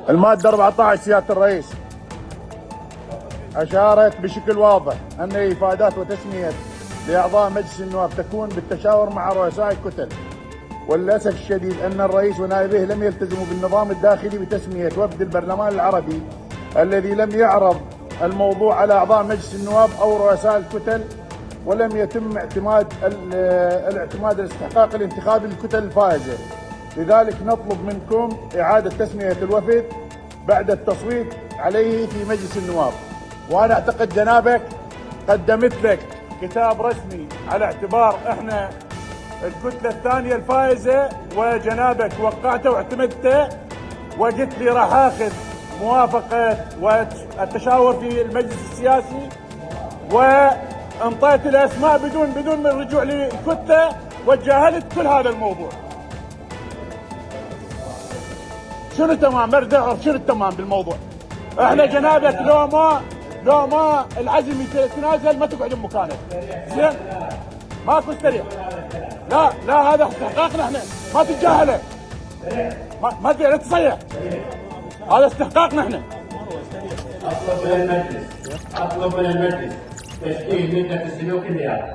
المادة 14 سيادة الرئيس أشارت بشكل واضح أن إفادات وتسمية لأعضاء مجلس النواب تكون بالتشاور مع رؤساء الكتل، وللأسف الشديد أن الرئيس ونائبه لم يلتزموا بالنظام الداخلي بتسمية وفد البرلمان العربي الذي لم يعرض الموضوع على أعضاء مجلس النواب أو رؤساء الكتل، ولم يتم الاعتماد الاستحقاق الانتخابي للكتل الفائزة. لذلك نطلب منكم إعادة تسمية الوفد بعد التصويت عليه في مجلس النواب. وأنا أعتقد جنابك قدمت لك كتاب رسمي على اعتبار احنا الكتلة الثانية الفائزة، وجنابك وقعته واعتمدته، وقلت لي راح اخذ موافقة والتشاور في المجلس السياسي، وانطيت الاسماء بدون من الرجوع للكتلة، وتجاهلت كل هذا الموضوع. شنو تمام؟ اريد اعرف شنو التمام بالموضوع. احنا جنابك لو ما العزم يتنازل ما تقعد بمكانك. زين؟ ماكو استريح. لا هذا استحقاقنا احنا، ما تتجاهله. ما تصيح. هذا استحقاقنا احنا. اطلب من المجلس تشكيل لجنة السلوك النيابي.